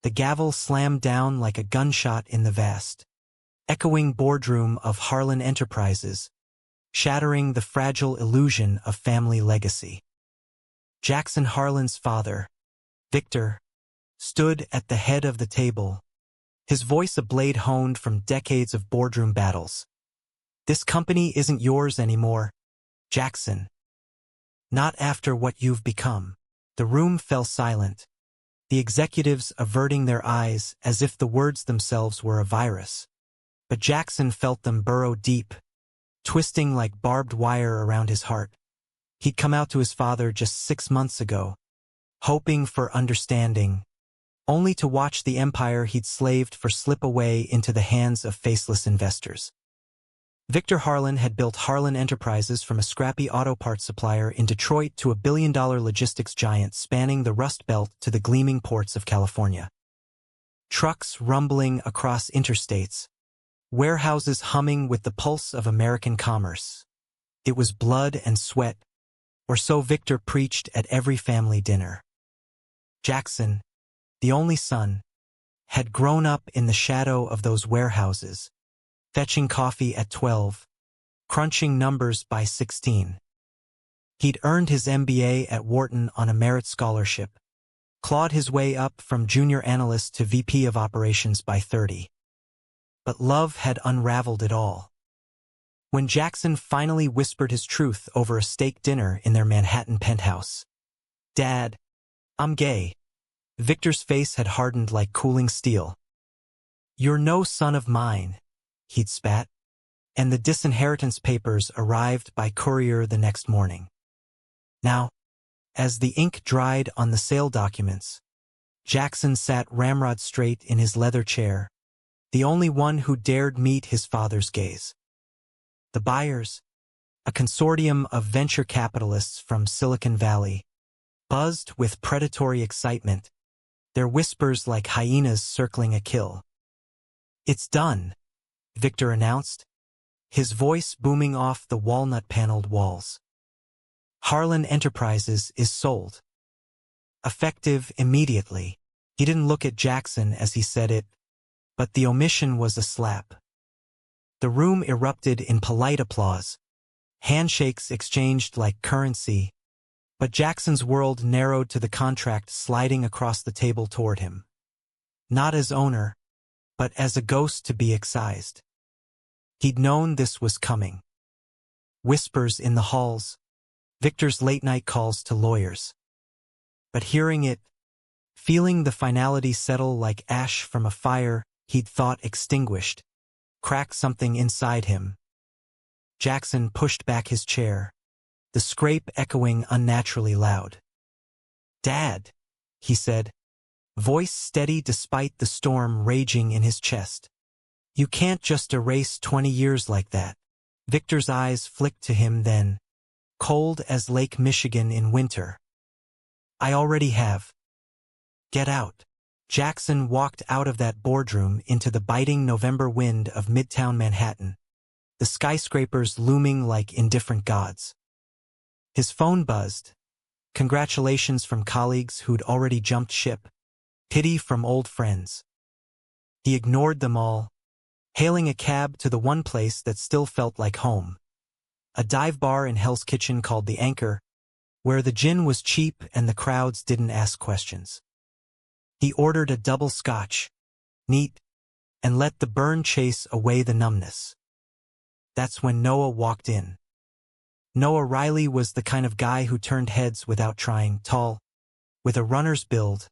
The gavel slammed down like a gunshot in the vast, echoing boardroom of Harlan Enterprises, shattering the fragile illusion of family legacy. Jackson Harlan's father, Victor, stood at the head of the table, his voice a blade honed from decades of boardroom battles. "This company isn't yours anymore, Jackson. Not after what you've become." The room fell silent, the executives averting their eyes as if the words themselves were a virus. But Jackson felt them burrow deep, twisting like barbed wire around his heart. He'd come out to his father just 6 months ago, hoping for understanding, only to watch the empire he'd slaved for slip away into the hands of faceless investors. Victor Harlan had built Harlan Enterprises from a scrappy auto parts supplier in Detroit to a billion-dollar logistics giant spanning the Rust Belt to the gleaming ports of California. Trucks rumbling across interstates, warehouses humming with the pulse of American commerce. It was blood and sweat, or so Victor preached at every family dinner. Jackson, the only son, had grown up in the shadow of those warehouses, fetching coffee at 12, crunching numbers by 16. He'd earned his MBA at Wharton on a merit scholarship, clawed his way up from junior analyst to VP of operations by 30. But love had unraveled it all. When Jackson finally whispered his truth over a steak dinner in their Manhattan penthouse, "Dad, I'm gay," Victor's face had hardened like cooling steel. "You're no son of mine," he'd spat, and the disinheritance papers arrived by courier the next morning. Now, as the ink dried on the sale documents, Jackson sat ramrod straight in his leather chair, the only one who dared meet his father's gaze. The buyers, a consortium of venture capitalists from Silicon Valley, buzzed with predatory excitement, their whispers like hyenas circling a kill. "It's done," Victor announced, his voice booming off the walnut-paneled walls. "Harlan Enterprises is sold. Effective immediately." He didn't look at Jackson as he said it, but the omission was a slap. The room erupted in polite applause, handshakes exchanged like currency, but Jackson's world narrowed to the contract sliding across the table toward him. Not as owner, but as a ghost to be excised. He'd known this was coming. Whispers in the halls, Victor's late-night calls to lawyers. But hearing it, feeling the finality settle like ash from a fire he'd thought extinguished, cracked something inside him. Jackson pushed back his chair, the scrape echoing unnaturally loud. "Dad," he said, voice steady despite the storm raging in his chest. "You can't just erase 20 years like that." Victor's eyes flicked to him then, cold as Lake Michigan in winter. "I already have. Get out." Jackson walked out of that boardroom into the biting November wind of Midtown Manhattan, the skyscrapers looming like indifferent gods. His phone buzzed. Congratulations from colleagues who'd already jumped ship. Pity from old friends. He ignored them all, hailing a cab to the one place that still felt like home. A dive bar in Hell's Kitchen called The Anchor, where the gin was cheap and the crowds didn't ask questions. He ordered a double scotch, neat, and let the burn chase away the numbness. That's when Noah walked in. Noah Riley was the kind of guy who turned heads without trying, tall, with a runner's build,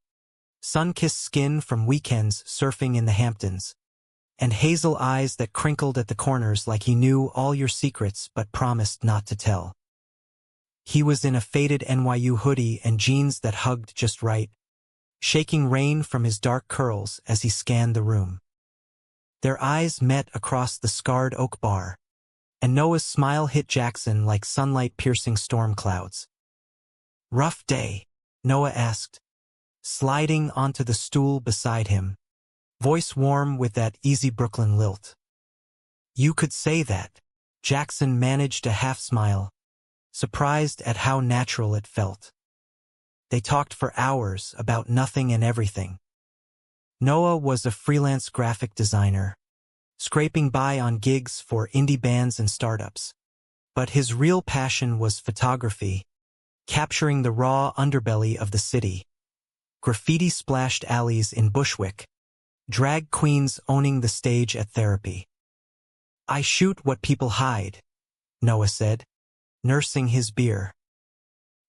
sun-kissed skin from weekends surfing in the Hamptons, and hazel eyes that crinkled at the corners like he knew all your secrets but promised not to tell. He was in a faded NYU hoodie and jeans that hugged just right, shaking rain from his dark curls as he scanned the room. Their eyes met across the scarred oak bar, and Noah's smile hit Jackson like sunlight-piercing storm clouds. "Rough day?" Noah asked, sliding onto the stool beside him, voice warm with that easy Brooklyn lilt. "You could say that." Jackson managed a half-smile, surprised at how natural it felt. They talked for hours about nothing and everything. Noah was a freelance graphic designer, scraping by on gigs for indie bands and startups. But his real passion was photography, capturing the raw underbelly of the city. Graffiti-splashed alleys in Bushwick, drag queens owning the stage at therapy. "I shoot what people hide," Noah said, nursing his beer.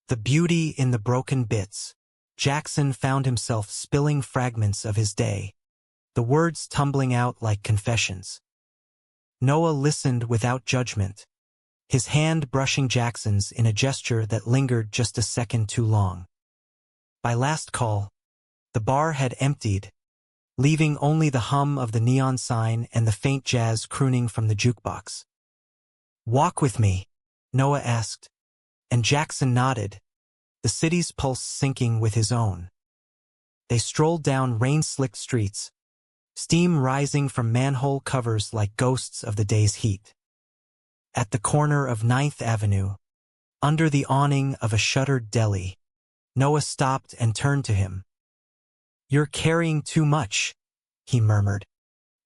The beauty in the broken bits. Jackson found himself spilling fragments of his day, the words tumbling out like confessions. Noah listened without judgment, his hand brushing Jackson's in a gesture that lingered just a second too long. By last call, the bar had emptied, leaving only the hum of the neon sign and the faint jazz crooning from the jukebox. "Walk with me," Noah asked, and Jackson nodded, the city's pulse syncing with his own. They strolled down rain-slicked streets, steam rising from manhole covers like ghosts of the day's heat. At the corner of 9th Avenue, under the awning of a shuttered deli, Noah stopped and turned to him. "You're carrying too much," he murmured,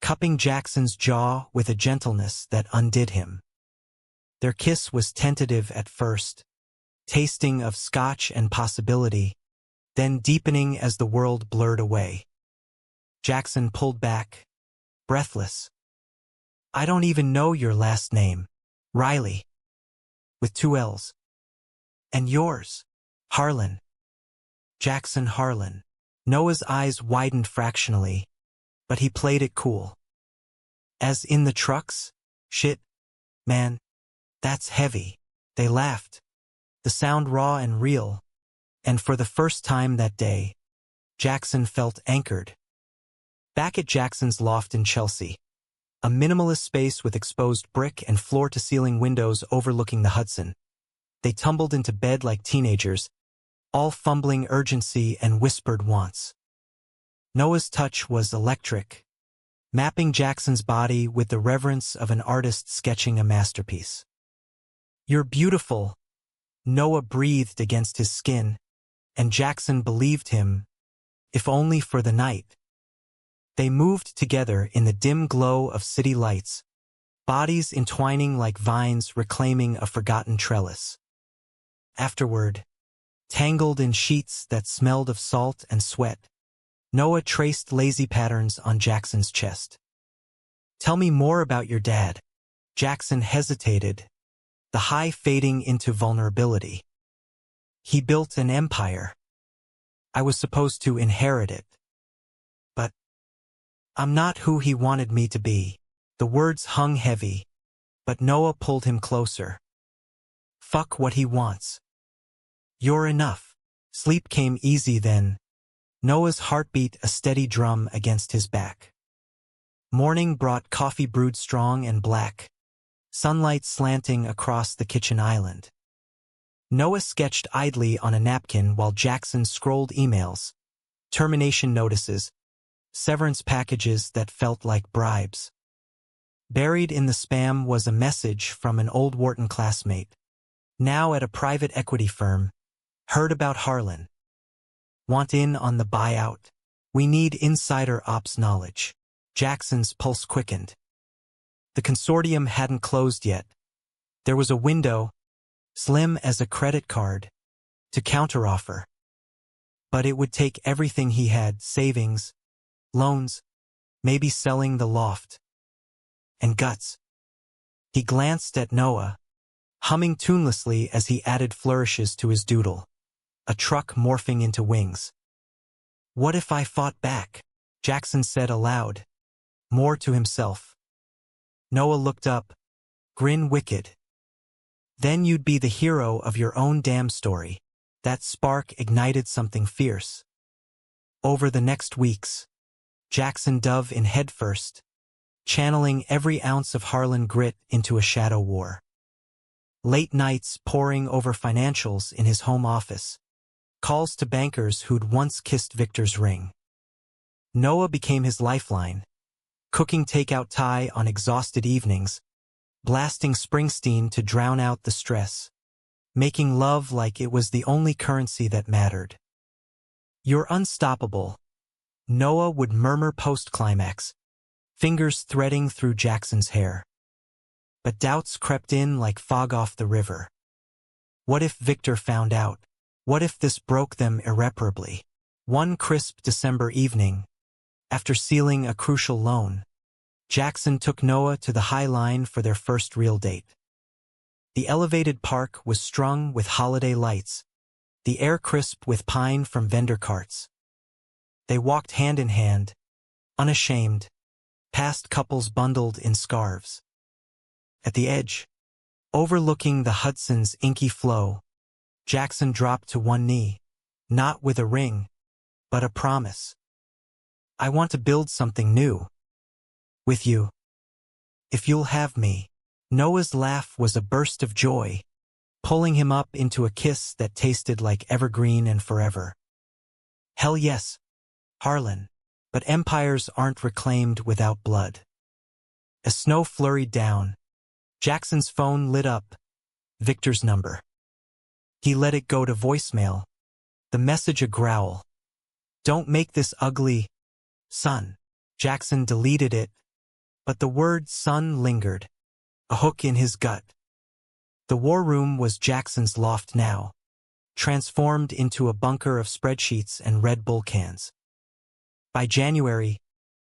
cupping Jackson's jaw with a gentleness that undid him. Their kiss was tentative at first, tasting of scotch and possibility, then deepening as the world blurred away. Jackson pulled back, breathless. "I don't even know your last name." "Riley. With 2 L's. "And yours?" "Harlan." Jackson Harlan. Noah's eyes widened fractionally, but he played it cool. "As in the trucks? Shit, man, that's heavy." They laughed, the sound raw and real, and for the first time that day, Jackson felt anchored. Back at Jackson's loft in Chelsea, a minimalist space with exposed brick and floor-to-ceiling windows overlooking the Hudson, they tumbled into bed like teenagers, all fumbling urgency and whispered wants. Noah's touch was electric, mapping Jackson's body with the reverence of an artist sketching a masterpiece. "You're beautiful," Noah breathed against his skin, and Jackson believed him, if only for the night. They moved together in the dim glow of city lights, bodies entwining like vines reclaiming a forgotten trellis. Afterward, tangled in sheets that smelled of salt and sweat, Noah traced lazy patterns on Jackson's chest. "Tell me more about your dad." Jackson hesitated, the high fading into vulnerability. "He built an empire. I was supposed to inherit it. But I'm not who he wanted me to be." The words hung heavy, but Noah pulled him closer. "Fuck what he wants. You're enough." Sleep came easy then, Noah's heartbeat a steady drum against his back. Morning brought coffee brewed strong and black, sunlight slanting across the kitchen island. Noah sketched idly on a napkin while Jackson scrolled emails, termination notices, severance packages that felt like bribes. Buried in the spam was a message from an old Wharton classmate, now at a private equity firm. "Heard about Harlan. Want in on the buyout? We need insider ops knowledge." Jackson's pulse quickened. The consortium hadn't closed yet. There was a window, slim as a credit card, to counteroffer. But it would take everything he had, savings, loans, maybe selling the loft. And guts. He glanced at Noah, humming tunelessly as he added flourishes to his doodle, a truck morphing into wings. "What if I fought back?" Jackson said aloud, more to himself. Noah looked up, grin wicked. "Then you'd be the hero of your own damn story." That spark ignited something fierce. Over the next weeks, Jackson dove in headfirst, channeling every ounce of Harlan grit into a shadow war. Late nights poring over financials in his home office, calls to bankers who'd once kissed Victor's ring. Noah became his lifeline, cooking takeout Thai on exhausted evenings, blasting Springsteen to drown out the stress, making love like it was the only currency that mattered. "You're unstoppable," Noah would murmur post-climax, fingers threading through Jackson's hair. But doubts crept in like fog off the river. What if Victor found out? What if this broke them irreparably? One crisp December evening, after sealing a crucial loan, Jackson took Noah to the High Line for their first real date. The elevated park was strung with holiday lights, the air crisp with pine from vendor carts. They walked hand in hand, unashamed, past couples bundled in scarves. At the edge, overlooking the Hudson's inky flow, Jackson dropped to one knee, not with a ring, but a promise. I want to build something new. With you. If you'll have me. Noah's laugh was a burst of joy, pulling him up into a kiss that tasted like evergreen and forever. Hell yes, Harlan, but empires aren't reclaimed without blood. As snow flurried down, Jackson's phone lit up, Victor's number. He let it go to voicemail, the message a growl. Don't make this ugly, son. Jackson deleted it, but the word son lingered, a hook in his gut. The war room was Jackson's loft now, transformed into a bunker of spreadsheets and Red Bull cans. By January,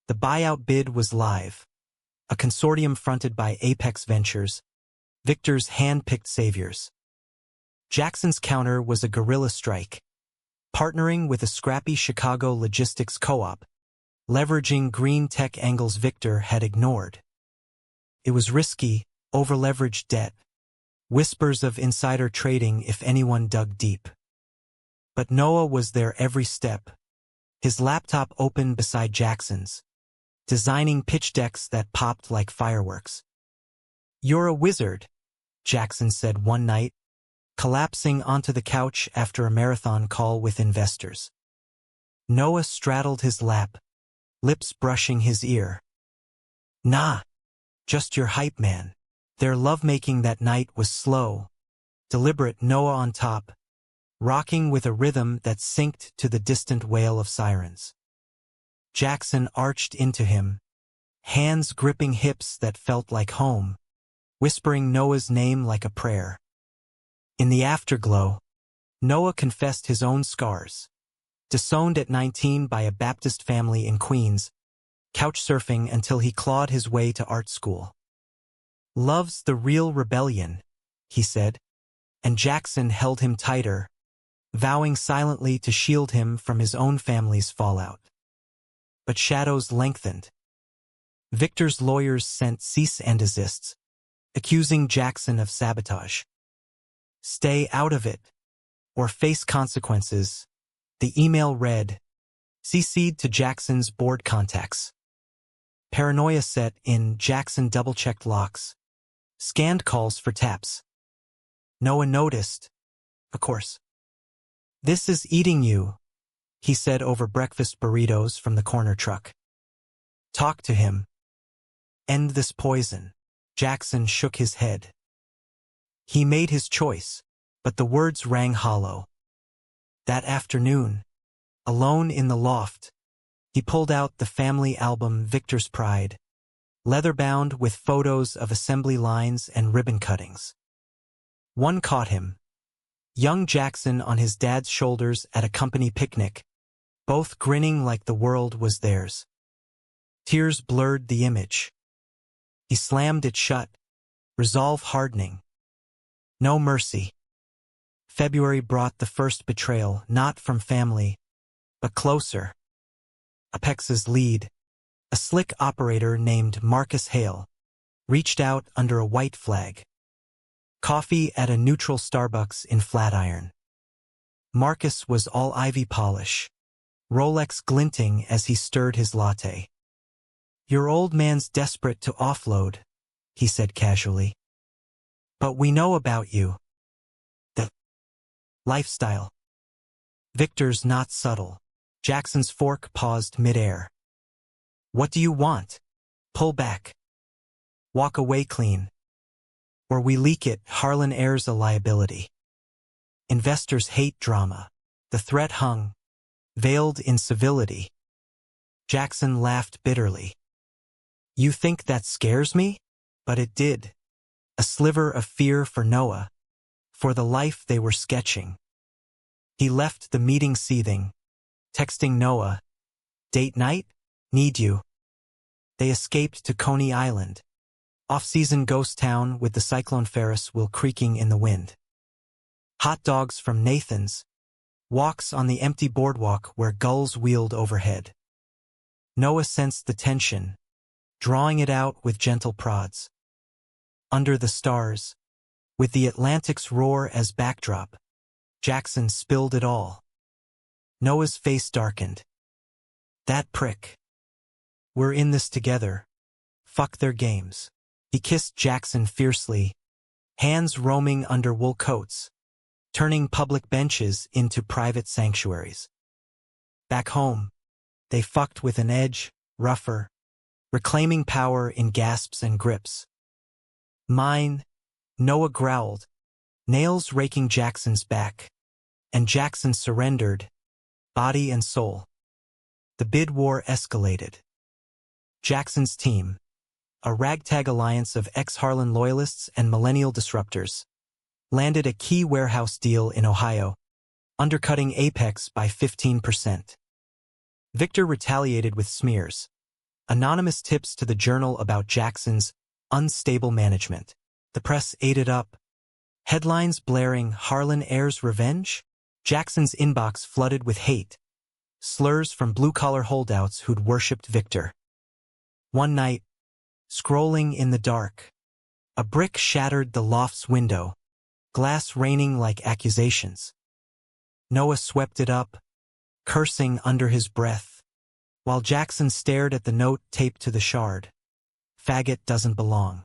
the buyout bid was live, a consortium fronted by Apex Ventures, Victor's hand-picked saviors. Jackson's counter was a guerrilla strike, partnering with a scrappy Chicago logistics co-op, leveraging green tech angles Victor had ignored. It was risky, over-leveraged debt, whispers of insider trading if anyone dug deep. But Noah was there every step, his laptop open beside Jackson's, designing pitch decks that popped like fireworks. You're a wizard, Jackson said one night, collapsing onto the couch after a marathon call with investors. Noah straddled his lap, lips brushing his ear. Nah, just your hype man. Their lovemaking that night was slow, deliberate. Noah on top, rocking with a rhythm that synced to the distant wail of sirens. Jackson arched into him, hands gripping hips that felt like home, whispering Noah's name like a prayer. In the afterglow, Noah confessed his own scars. Disowned at 19 by a Baptist family in Queens, couch-surfing until he clawed his way to art school. Love's the real rebellion, he said, and Jackson held him tighter, vowing silently to shield him from his own family's fallout. But shadows lengthened. Victor's lawyers sent cease and desists, accusing Jackson of sabotage. Stay out of it, or face consequences, the email read, CC'd to Jackson's board contacts. Paranoia set in. Jackson double-checked locks, scanned calls for taps. Noah noticed, of course. This is eating you, he said over breakfast burritos from the corner truck. Talk to him. End this poison. Jackson shook his head. He made his choice, but the words rang hollow. That afternoon, alone in the loft, he pulled out the family album Victor's Pride, leather-bound with photos of assembly lines and ribbon cuttings. One caught him. Young Jackson on his dad's shoulders at a company picnic, both grinning like the world was theirs. Tears blurred the image. He slammed it shut, resolve hardening. No mercy. February brought the first betrayal, not from family, but closer. Apex's lead, a slick operator named Marcus Hale, reached out under a white flag. Coffee at a neutral Starbucks in Flatiron. Marcus was all ivy polish, Rolex glinting as he stirred his latte. Your old man's desperate to offload, he said casually. But we know about you. The lifestyle. Victor's not subtle. Jackson's fork paused midair. What do you want? Pull back. Walk away clean. Or we leak it. Harlan airs a liability. Investors hate drama. The threat hung, veiled in civility. Jackson laughed bitterly. You think that scares me? But it did. A sliver of fear for Noah, for the life they were sketching. He left the meeting seething, texting Noah, "Date night? Need you." They escaped to Coney Island, off-season ghost town with the cyclone Ferris wheel creaking in the wind. Hot dogs from Nathan's, walks on the empty boardwalk where gulls wheeled overhead. Noah sensed the tension, drawing it out with gentle prods. Under the stars, with the Atlantic's roar as backdrop, Jackson spilled it all. Noah's face darkened. That prick. We're in this together. Fuck their games. He kissed Jackson fiercely, hands roaming under wool coats, turning public benches into private sanctuaries. Back home, they fucked with an edge, rougher, reclaiming power in gasps and grips. Mine, Noah growled, nails raking Jackson's back, and Jackson surrendered, body and soul. The bid war escalated. Jackson's team, a ragtag alliance of ex-Harlan loyalists and millennial disruptors, landed a key warehouse deal in Ohio, undercutting Apex by 15%. Victor retaliated with smears, anonymous tips to the Journal about Jackson's unstable management. The press ate it up. Headlines blaring Harlan heirs revenge? Jackson's inbox flooded with hate, slurs from blue-collar holdouts who'd worshipped Victor. One night, scrolling in the dark, a brick shattered the loft's window, glass raining like accusations. Noah swept it up, cursing under his breath, while Jackson stared at the note taped to the shard. Faggot doesn't belong.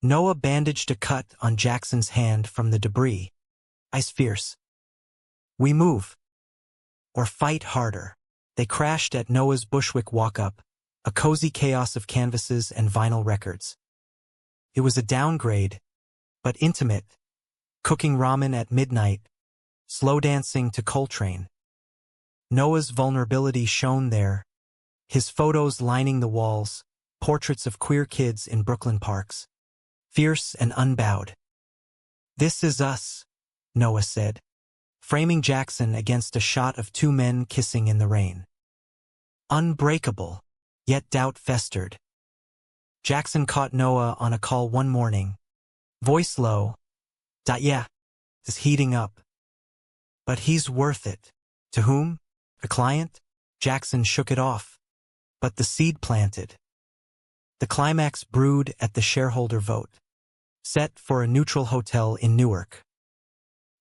Noah bandaged a cut on Jackson's hand from the debris. Ice fierce. We move. Or fight harder. They crashed at Noah's Bushwick walk-up, a cozy chaos of canvases and vinyl records. It was a downgrade, but intimate, cooking ramen at midnight, slow dancing to Coltrane. Noah's vulnerability shone there, his photos lining the walls, portraits of queer kids in Brooklyn parks, fierce and unbowed. This is us, Noah said, framing Jackson against a shot of two men kissing in the rain. Unbreakable, yet doubt festered. Jackson caught Noah on a call one morning, voice low. Yeah, is heating up. But he's worth it. To whom? A client? Jackson shook it off. But the seed planted. The climax brewed at the shareholder vote, set for a neutral hotel in Newark.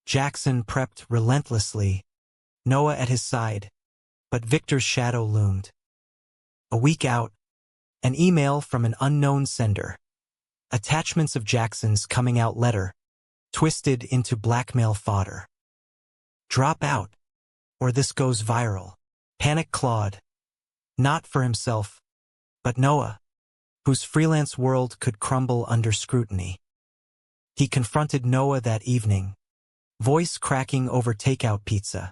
Jackson prepped relentlessly, Noah at his side, but Victor's shadow loomed. A week out, an email from an unknown sender. Attachments of Jackson's coming out letter, twisted into blackmail fodder. Drop out, or this goes viral. Panic clawed, not for himself, but Noah, whose freelance world could crumble under scrutiny. He confronted Noah that evening, voice cracking over takeout pizza.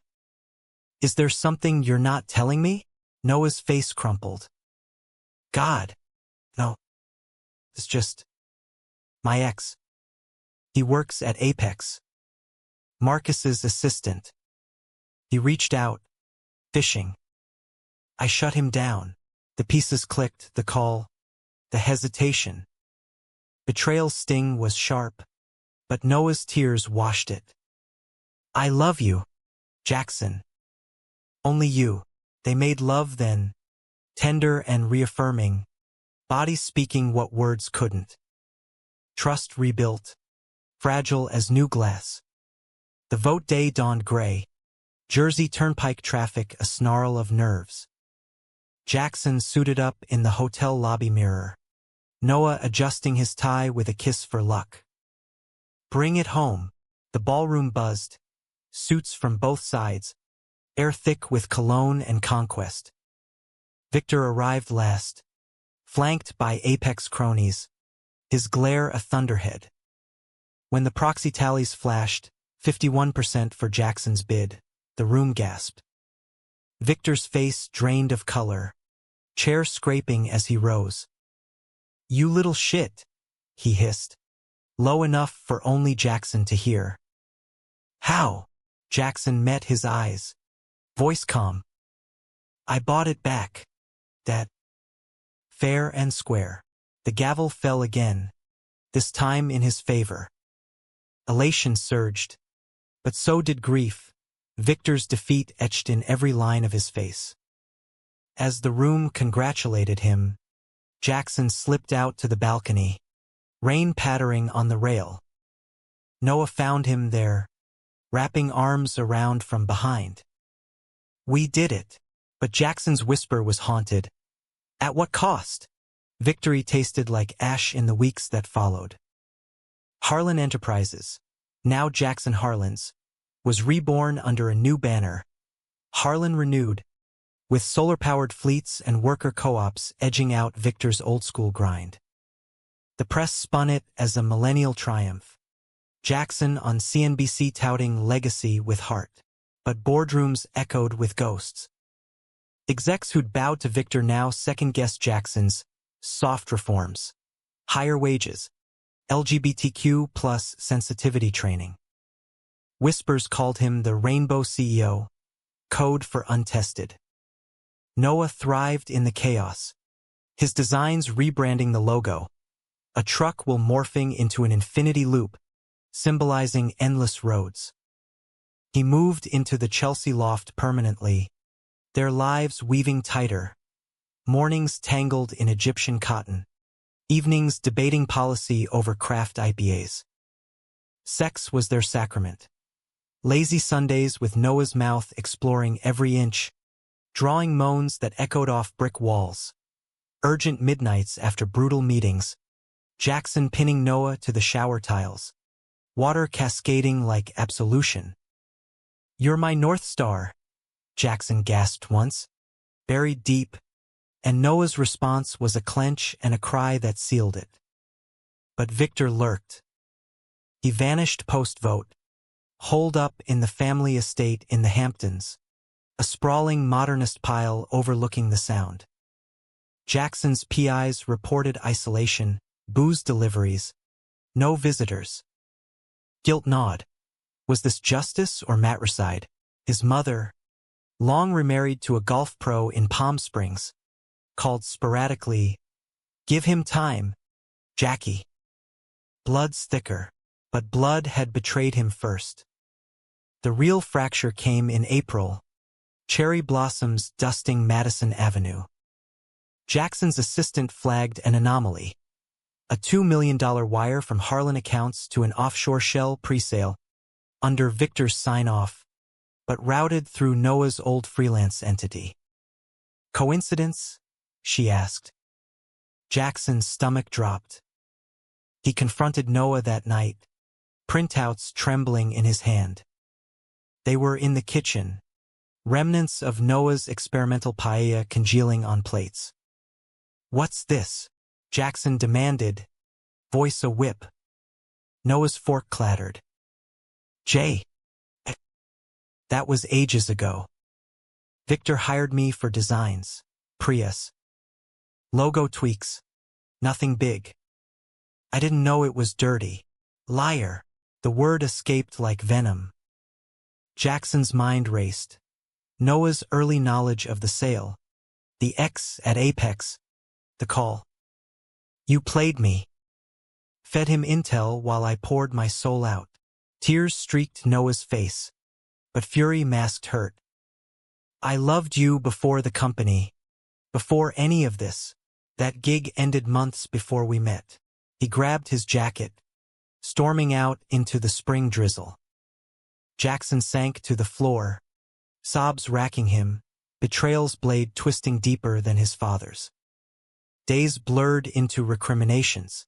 Is there something you're not telling me? Noah's face crumpled. God, no. It's just my ex. He works at Apex. Marcus's assistant. He reached out, fishing. I shut him down. The pieces clicked, the call, the hesitation. Betrayal's sting was sharp, but Noah's tears washed it. I love you, Jackson. Only you. They made love then, tender and reaffirming, bodies speaking what words couldn't. Trust rebuilt, fragile as new glass. The vote day dawned gray, Jersey Turnpike traffic a snarl of nerves. Jackson suited up in the hotel lobby mirror, Noah adjusting his tie with a kiss for luck. Bring it home. The ballroom buzzed, suits from both sides, air thick with cologne and conquest. Victor arrived last, flanked by Apex cronies, his glare a thunderhead. When the proxy tallies flashed, 51% for Jackson's bid, the room gasped. Victor's face drained of color, chair scraping as he rose. "You little shit," he hissed, low enough for only Jackson to hear. "How?" Jackson met his eyes, voice calm. "I bought it back, Dad. Fair and square." The gavel fell again, this time in his favor. Elation surged, but so did grief, Victor's defeat etched in every line of his face. As the room congratulated him, Jackson slipped out to the balcony, rain pattering on the rail. Noah found him there, wrapping arms around from behind. "We did it." But Jackson's whisper was haunted. At what cost? Victory tasted like ash in the weeks that followed. Harlan Enterprises, now Jackson Harlan's, was reborn under a new banner. Harlan Renewed, with solar-powered fleets and worker co-ops edging out Victor's old-school grind. The press spun it as a millennial triumph. Jackson on CNBC touting legacy with heart. But boardrooms echoed with ghosts. Execs who'd bowed to Victor now second-guessed Jackson's soft reforms, higher wages, LGBTQ plus sensitivity training. Whispers called him the Rainbow CEO, code for untested. Noah thrived in the chaos, his designs rebranding the logo, a truck will morphing into an infinity loop, symbolizing endless roads. He moved into the Chelsea loft permanently, their lives weaving tighter, mornings tangled in Egyptian cotton, evenings debating policy over craft IPAs. Sex was their sacrament. Lazy Sundays with Noah's mouth exploring every inch, drawing moans that echoed off brick walls. Urgent midnights after brutal meetings, Jackson pinning Noah to the shower tiles, water cascading like absolution. "You're my North Star," Jackson gasped once, buried deep, and Noah's response was a clench and a cry that sealed it. But Victor lurked. He vanished post-vote, holed up in the family estate in the Hamptons, a sprawling modernist pile overlooking the Sound. Jackson's PIs reported isolation, booze deliveries, no visitors. Guilt gnawed. Was this justice or matricide? His mother, long remarried to a golf pro in Palm Springs, called sporadically, "Give him time, Jackie." Blood's thicker, but blood had betrayed him first. The real fracture came in April, cherry blossoms dusting Madison Avenue. Jackson's assistant flagged an anomaly. A $2 million wire from Harlan accounts to an offshore shell presale, under Victor's sign-off, but routed through Noah's old freelance entity. Coincidence? She asked. Jackson's stomach dropped. He confronted Noah that night, printouts trembling in his hand. They were in the kitchen, remnants of Noah's experimental paella congealing on plates. "What's this?" Jackson demanded, voice a whip. Noah's fork clattered. "Jay. That was ages ago. Victor hired me for designs. Prius. Logo tweaks. Nothing big. I didn't know it was dirty. Liar." The word escaped like venom. Jackson's mind raced. Noah's early knowledge of the sale. The X at Apex. The call. "You played me." Fed him intel while I poured my soul out. Tears streaked Noah's face, but fury masked hurt. "I loved you before the company. Before any of this. That gig ended months before we met." He grabbed his jacket, storming out into the spring drizzle. Jackson sank to the floor, sobs racking him, betrayal's blade twisting deeper than his father's. Days blurred into recriminations.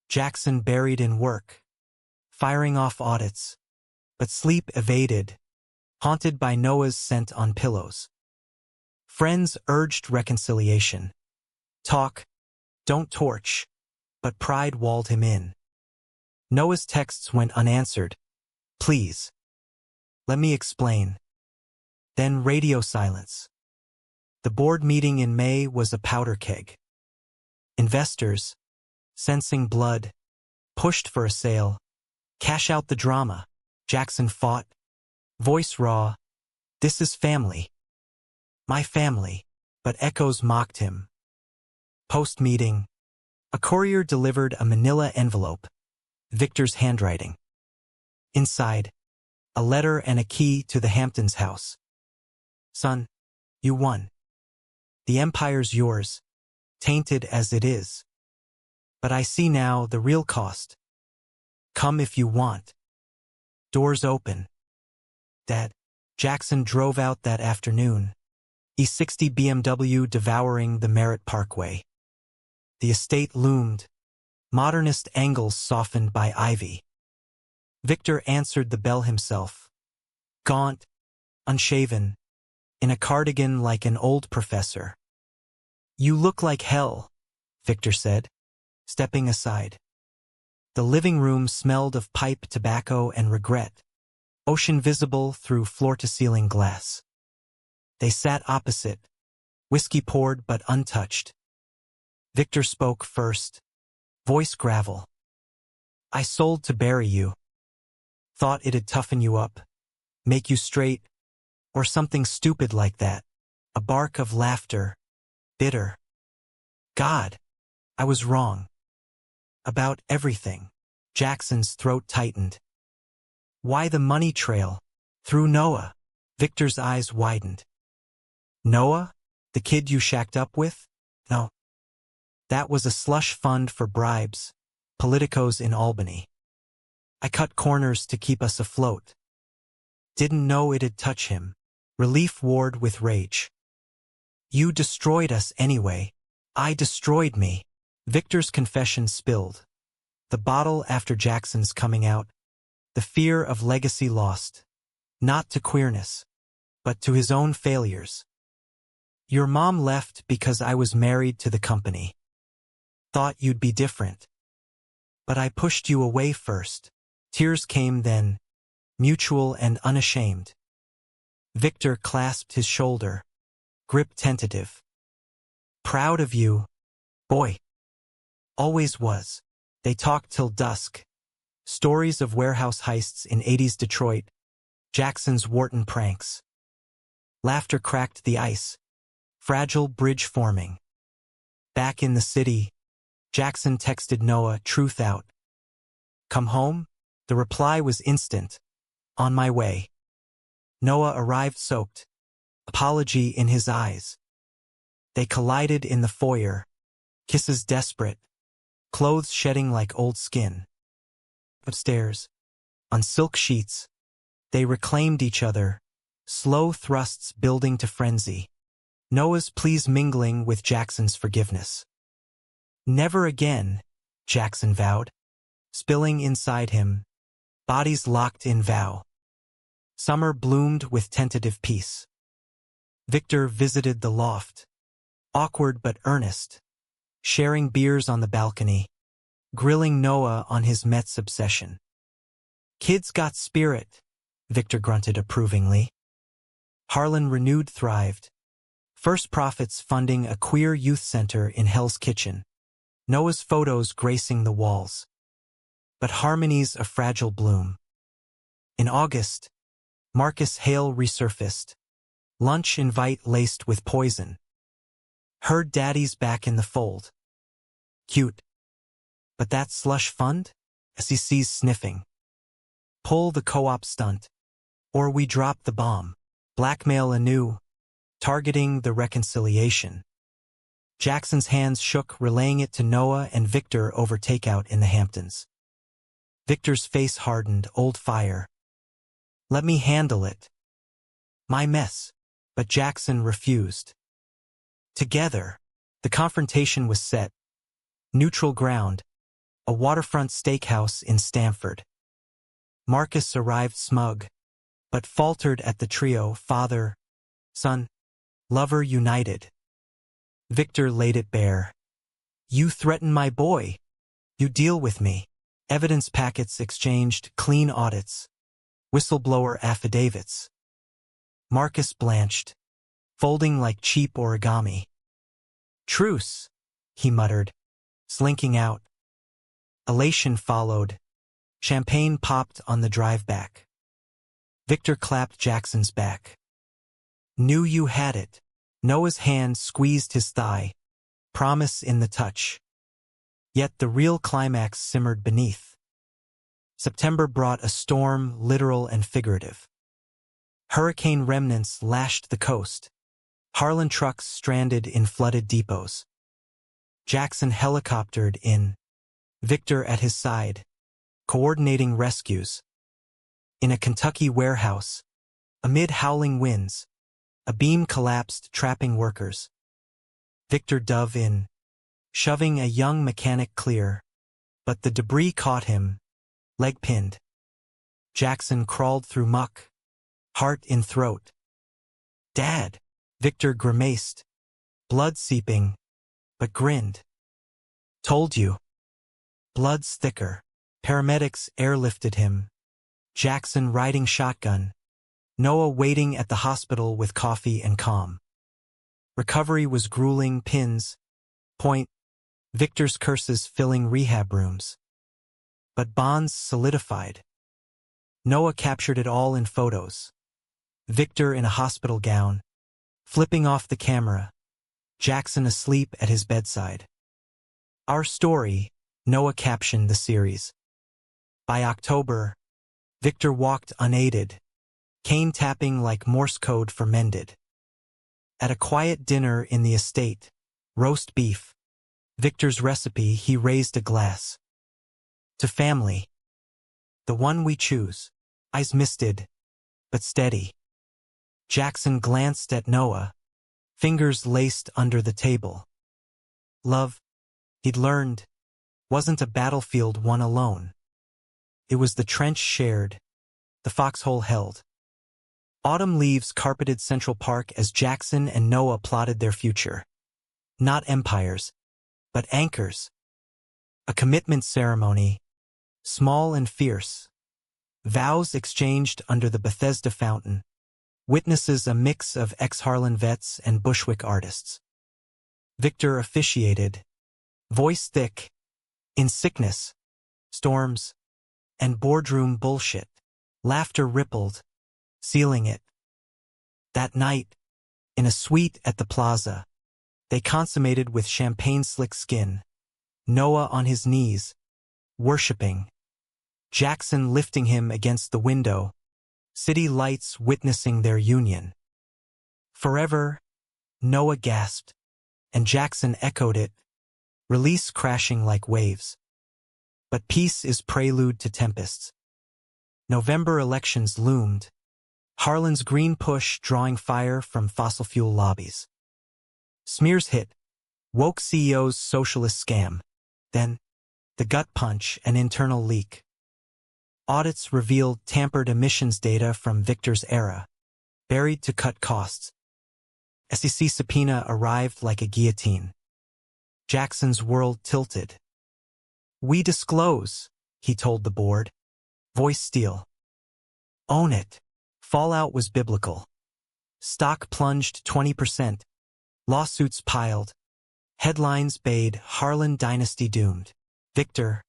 Jackson buried in work, firing off audits, but sleep evaded, haunted by Noah's scent on pillows. Friends urged reconciliation. Talk, don't torch, but pride walled him in. Noah's texts went unanswered. "Please. Let me explain." Then radio silence. The board meeting in May was a powder keg. Investors, sensing blood, pushed for a sale. Cash out the drama. Jackson fought. Voice raw. This is family. My family. But echoes mocked him. Post-meeting. A courier delivered a manila envelope. Victor's handwriting. Inside, a letter and a key to the Hamptons house. Son, you won. The empire's yours, tainted as it is. But I see now the real cost. Come if you want. Doors open. Dad. Jackson drove out that afternoon. E60 BMW devouring the Merritt Parkway. The estate loomed, modernist angles softened by ivy. Victor answered the bell himself. Gaunt, unshaven, in a cardigan like an old professor. You look like hell, Victor said, stepping aside. The living room smelled of pipe tobacco and regret, ocean visible through floor-to-ceiling glass. They sat opposite, whiskey poured but untouched. Victor spoke first, voice gravel. I sold to bury you. Thought it'd toughen you up, make you straight, or something stupid like that. A bark of laughter, bitter. God, I was wrong. About everything. Jackson's throat tightened. Why the money trail? Through Noah. Victor's eyes widened. Noah? The kid you shacked up with? No. That was a slush fund for bribes, politicos in Albany. I cut corners to keep us afloat. Didn't know it'd touch him. Relief warred with rage. You destroyed us anyway. I destroyed me. Victor's confession spilled. The bottle after Jackson's coming out. The fear of legacy lost. Not to queerness, but to his own failures. Your mom left because I was married to the company. Thought you'd be different. But I pushed you away first. Tears came then, mutual and unashamed. Victor clasped his shoulder, grip tentative. Proud of you, boy. Always was. They talked till dusk. Stories of warehouse heists in 80s Detroit, Jackson's Wharton pranks. Laughter cracked the ice. Fragile bridge forming. Back in the city, Jackson texted Noah truth out. Come home? The reply was instant. On my way. Noah arrived soaked. Apology in his eyes. They collided in the foyer. Kisses desperate. Clothes shedding like old skin. Upstairs, on silk sheets, they reclaimed each other. Slow thrusts building to frenzy. Noah's pleas mingling with Jackson's forgiveness. Never again, Jackson vowed. Spilling inside him, bodies locked in vow. Summer bloomed with tentative peace. Victor visited the loft. Awkward but earnest. Sharing beers on the balcony. Grilling Noah on his Mets obsession. Kids got spirit, Victor grunted approvingly. Harlan renewed thrived. First profits funding a queer youth center in Hell's Kitchen. Noah's photos gracing the walls. But harmonies a fragile bloom. In August, Marcus Hale resurfaced. Lunch invite laced with poison. Heard daddy's back in the fold. Cute. But that slush fund? SEC's sniffing. Pull the co-op stunt. Or we drop the bomb. Blackmail anew. Targeting the reconciliation. Jackson's hands shook, relaying it to Noah and Victor over takeout in the Hamptons. Victor's face hardened, old fire. Let me handle it. My mess. But Jackson refused. Together, the confrontation was set. Neutral ground. A waterfront steakhouse in Stamford. Marcus arrived smug, but faltered at the trio, father, son, lover united. Victor laid it bare. You threaten my boy. You deal with me. Evidence packets exchanged, clean audits. Whistleblower affidavits. Marcus blanched. folding like cheap origami. "Truce," he muttered, slinking out. Elation followed. Champagne popped on the drive back. Victor clapped Jackson's back. "Knew you had it." Noah's hand squeezed his thigh, promise in the touch. Yet the real climax simmered beneath. September brought a storm, literal and figurative. Hurricane remnants lashed the coast. Harlan trucks stranded in flooded depots. Jackson helicoptered in, Victor at his side, coordinating rescues. In a Kentucky warehouse, amid howling winds, a beam collapsed, trapping workers. Victor dove in, shoving a young mechanic clear, but the debris caught him, leg pinned. Jackson crawled through muck, heart in throat. "Dad!" Victor grimaced, blood seeping, but grinned. "Told you." Blood's thicker. Paramedics airlifted him. Jackson riding shotgun. Noah waiting at the hospital with coffee and calm. Recovery was grueling, pins, point, Victor's curses filling rehab rooms. But bonds solidified. Noah captured it all in photos. Victor in a hospital gown, flipping off the camera, Jackson asleep at his bedside. "Our story," Noah captioned the series. By October, Victor walked unaided, cane tapping like Morse code for mended. At a quiet dinner in the estate, roast beef, Victor's recipe, he raised a glass. "To family. The one we choose." Eyes misted, but steady. Jackson glanced at Noah, fingers laced under the table. Love, he'd learned, wasn't a battlefield won alone. It was the trench shared, the foxhole held. Autumn leaves carpeted Central Park as Jackson and Noah plotted their future. Not empires, but anchors. A commitment ceremony, small and fierce. Vows exchanged under the Bethesda fountain. Witnesses a mix of ex-Harlan vets and Bushwick artists. Victor officiated, voice thick, in sickness, storms, and boardroom bullshit. Laughter rippled, sealing it. That night, in a suite at the plaza, they consummated with champagne-slick skin. Noah on his knees, worshipping. Jackson lifting him against the window, city lights witnessing their union. "Forever," Noah gasped, and Jackson echoed it, release crashing like waves. But peace is prelude to tempests. November elections loomed, Harlan's green push drawing fire from fossil fuel lobbies. Smears hit, woke CEO's socialist scam, then the gut punch, an internal leak. Audits revealed tampered emissions data from Victor's era, buried to cut costs. SEC subpoena arrived like a guillotine. Jackson's world tilted. "We disclose," he told the board, voice steel. "Own it." Fallout was biblical. Stock plunged 20%. Lawsuits piled. Headlines bade Harlan dynasty doomed. Victor,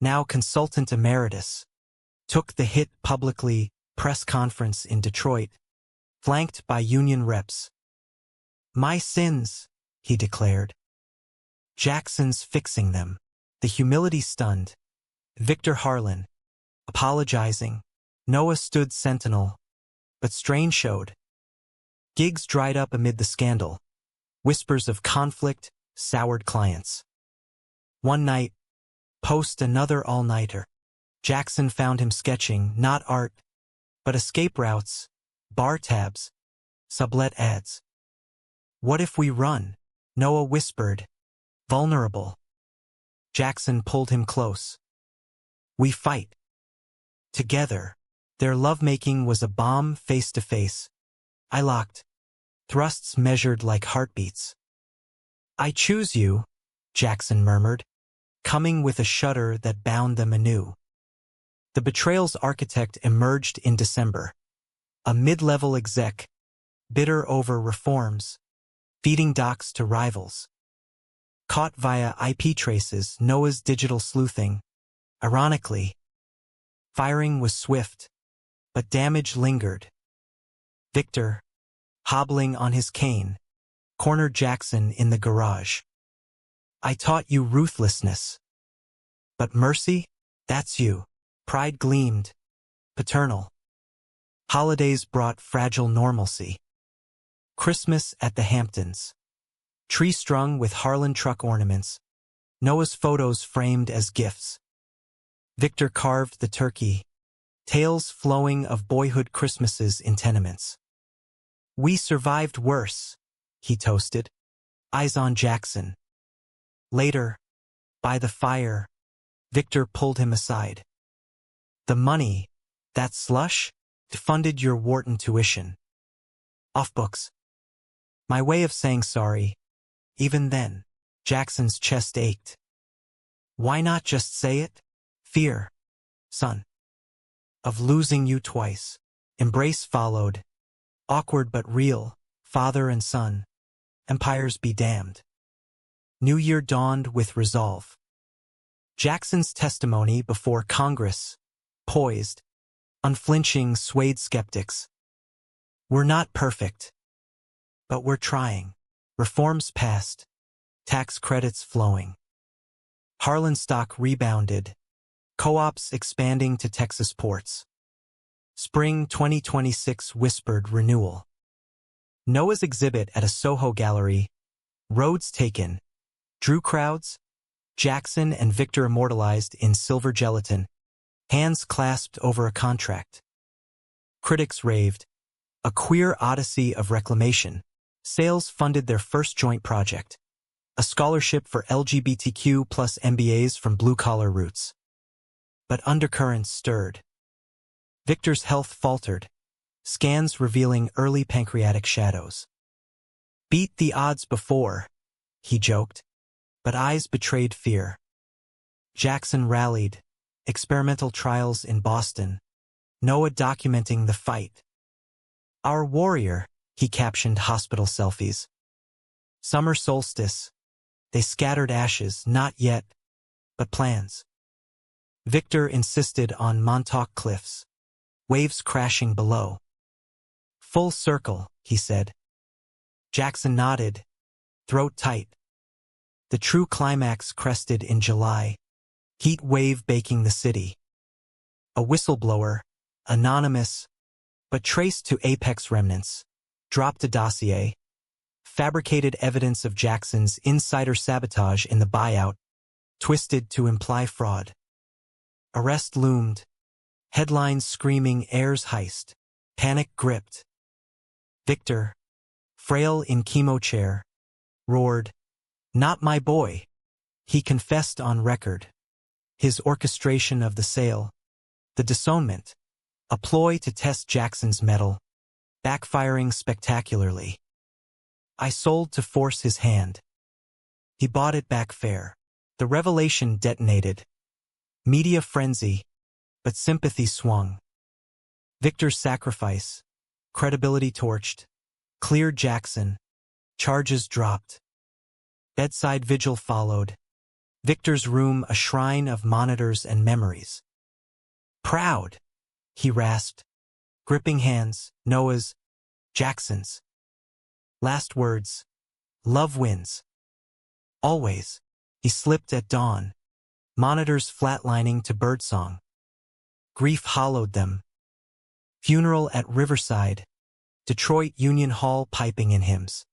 now consultant emeritus, took the hit publicly, press conference in Detroit, flanked by union reps. "My sins," he declared. Jackson's fixing them. The humility stunned. Victor Harlan, apologizing. Noah stood sentinel, but strain showed. Gigs dried up amid the scandal. Whispers of conflict soured clients. One night, post another all-nighter. Jackson found him sketching, not art, but escape routes, bar tabs, sublet ads. "What if we run?" Noah whispered, vulnerable. Jackson pulled him close. "We fight. Together." Their lovemaking was a bomb face-to-face. I locked. Thrusts measured like heartbeats. "I choose you," Jackson murmured, coming with a shudder that bound them anew. The betrayal's architect emerged in December. A mid-level exec, bitter over reforms, feeding docs to rivals. Caught via IP traces, Noah's digital sleuthing. Ironically, firing was swift, but damage lingered. Victor, hobbling on his cane, cornered Jackson in the garage. I taught you ruthlessness. But mercy? That's you. Pride gleamed. Paternal. Holidays brought fragile normalcy. Christmas at the Hamptons. Tree strung with Harlan truck ornaments. Noah's photos framed as gifts. Victor carved the turkey. Tales flowing of boyhood Christmases in tenements. We survived worse, he toasted. Eyes on Jackson. Later, by the fire, Victor pulled him aside. The money, that slush, funded your Wharton tuition. Off books. My way of saying sorry. Even then, Jackson's chest ached. Why not just say it? Fear, son. Of losing you twice. Embrace followed. Awkward but real, father and son. Empires be damned. New Year dawned with resolve. Jackson's testimony before Congress, poised, unflinching, swayed skeptics. We're not perfect, but we're trying. Reforms passed, tax credits flowing. Harlan stock rebounded, co-ops expanding to Texas ports. Spring 2026 whispered renewal. Noah's exhibit at a Soho gallery, roads taken, drew crowds, Jackson and Victor immortalized in silver gelatin, hands clasped over a contract. Critics raved, a queer odyssey of reclamation. Sales funded their first joint project, a scholarship for LGBTQ plus MBAs from blue-collar roots. But undercurrents stirred. Victor's health faltered, scans revealing early pancreatic shadows. Beat the odds before, he joked, but eyes betrayed fear. Jackson rallied, experimental trials in Boston, Noah documenting the fight. Our warrior, he captioned hospital selfies. Summer solstice, they scattered ashes, not yet, but plans. Victor insisted on Montauk cliffs, waves crashing below. Full circle, he said. Jackson nodded, throat tight. The true climax crested in July, heat wave baking the city. A whistleblower, anonymous, but traced to Apex remnants, dropped a dossier, fabricated evidence of Jackson's insider sabotage in the buyout, twisted to imply fraud. Arrest loomed, headlines screaming heirs heist, panic gripped. Victor, frail in chemo chair, roared, "Not my boy." He confessed on record. His orchestration of the sale, the disownment, a ploy to test Jackson's mettle, backfiring spectacularly. I sold to force his hand. He bought it back fair. The revelation detonated. Media frenzy, but sympathy swung. Victor's sacrifice, credibility torched, cleared Jackson, charges dropped. Bedside vigil followed. Victor's room a shrine of monitors and memories. Proud, he rasped, gripping hands, Noah's, Jackson's. Last words, love wins. Always, he slipped at dawn, monitors flatlining to birdsong. Grief hollowed them. Funeral at Riverside, Detroit Union Hall piping in hymns.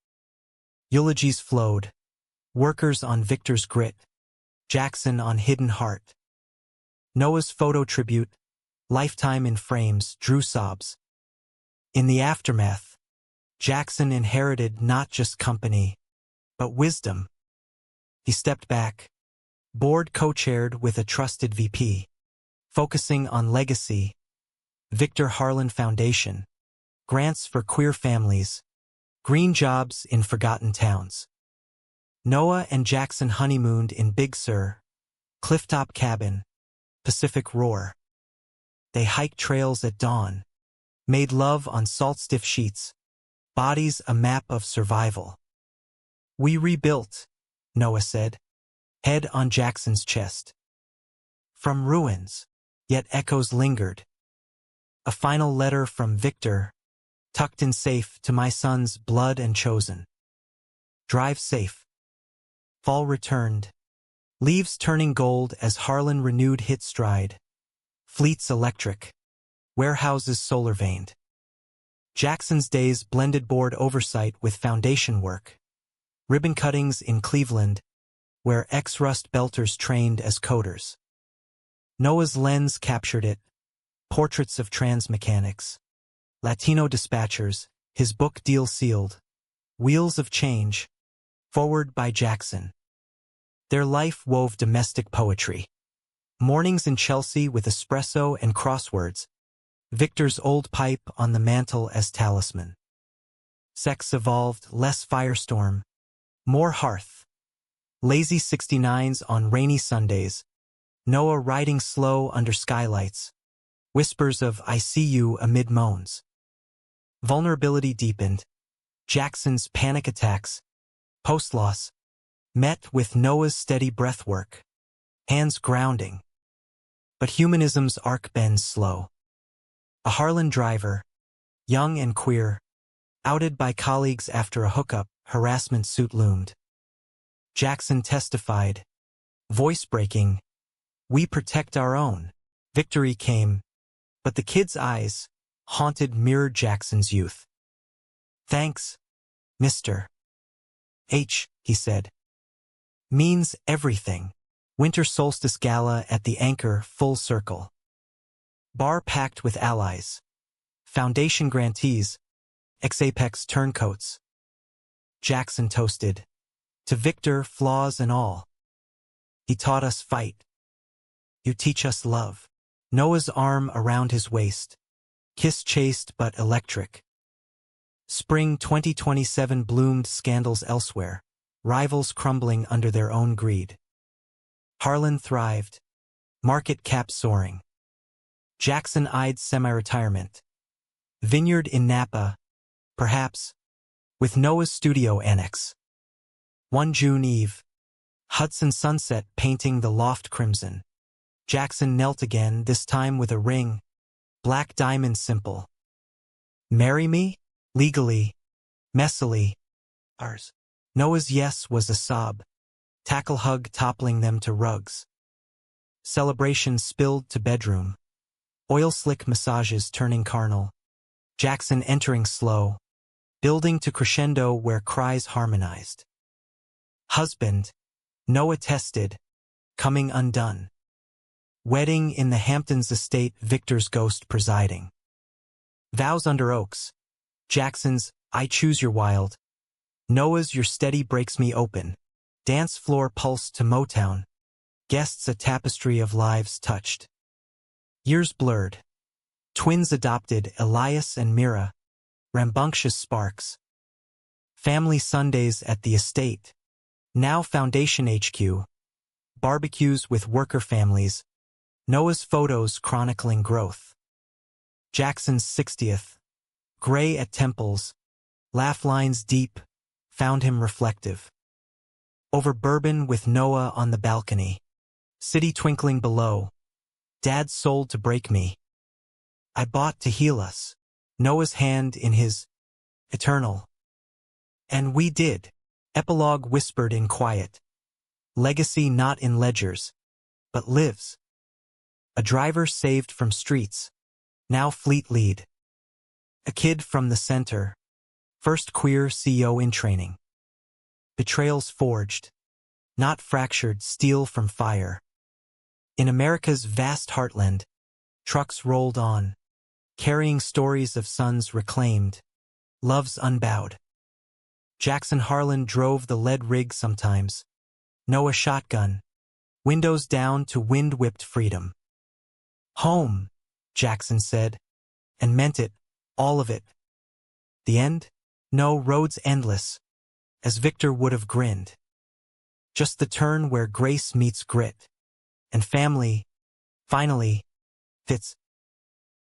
Eulogies flowed, workers on Victor's grit, Jackson on hidden heart. Noah's photo tribute, lifetime in frames, drew sobs. In the aftermath, Jackson inherited not just company, but wisdom. He stepped back, board co-chaired with a trusted VP, focusing on legacy, Victor Harlan Foundation, grants for queer families, green jobs in forgotten towns. Noah and Jackson honeymooned in Big Sur, clifftop cabin, Pacific roar. They hiked trails at dawn, made love on salt-stiff sheets, bodies a map of survival. We rebuilt, Noah said, head on Jackson's chest. From ruins, yet echoes lingered. A final letter from Victor, tucked in safe to my son's blood and chosen. Drive safe. Fall returned. Leaves turning gold as Harlan renewed hit stride. Fleets electric. Warehouses solar-veined. Jackson's days blended board oversight with foundation work. Ribbon cuttings in Cleveland, where ex-Rust Belters trained as coders. Noah's lens captured it. Portraits of trans mechanics. Latino dispatchers, his book deal sealed. Wheels of Change. Forward by Jackson. Their life wove domestic poetry. Mornings in Chelsea with espresso and crosswords. Victor's old pipe on the mantle as talisman. Sex evolved, less firestorm. More hearth. Lazy 69s on rainy Sundays. Noah riding slow under skylights. Whispers of I see you amid moans. Vulnerability deepened. Jackson's panic attacks. Post-loss. Met with Noah's steady breathwork. Hands grounding. But humanism's arc bends slow. A Harlan driver, young and queer, outed by colleagues after a hookup, harassment suit loomed. Jackson testified. Voice breaking. We protect our own. Victory came. But the kid's eyes, haunted, mirrored Jackson's youth. Thanks, Mr. H, he said. Means everything. Winter solstice gala at the Anchor, full circle. Bar packed with allies. Foundation grantees. Ex-Apex turncoats. Jackson toasted. To Victor, flaws and all. He taught us fight. You teach us love. Noah's arm around his waist. Kiss chaste but electric. Spring 2027 bloomed, scandals elsewhere. Rivals crumbling under their own greed. Harlan thrived. Market cap soaring. Jackson eyed semi-retirement. Vineyard in Napa, perhaps, with Noah's studio annex. One June eve. Hudson sunset painting the loft crimson. Jackson knelt again, this time with a ring. Black diamond simple. Marry me? Legally. Messily. Ours. Noah's yes was a sob. Tackle hug toppling them to rugs. Celebration spilled to bedroom. Oil slick massages turning carnal. Jackson entering slow. Building to crescendo where cries harmonized. Husband. Noah tested. Coming undone. Wedding in the Hamptons estate, Victor's ghost presiding. Vows under oaks. Jackson's, I choose your wild. Noah's, your steady breaks me open. Dance floor pulse to Motown. Guests, a tapestry of lives touched. Years blurred. Twins adopted, Elias and Mira. Rambunctious sparks. Family Sundays at the estate. Now Foundation HQ. Barbecues with worker families. Noah's photos chronicling growth. Jackson's 60th. Gray at temples. Laugh lines deep. Found him reflective. Over bourbon with Noah on the balcony. City twinkling below. Dad sold to break me. I bought to heal us. Noah's hand in his. Eternal. And we did. Epilogue whispered in quiet. Legacy not in ledgers. But lives. A driver saved from streets. Now fleet lead. A kid from the center. First queer CEO in training. Betrayals forged. Not fractured, steel from fire. In America's vast heartland, trucks rolled on, carrying stories of sons reclaimed, loves unbowed. Jackson Harlan drove the lead rig sometimes. Noah shotgun, windows down to wind-whipped freedom. Home, Jackson said, and meant it, all of it. The end? No, roads endless, as Victor would have grinned. Just the turn where grace meets grit. And family, finally, fits.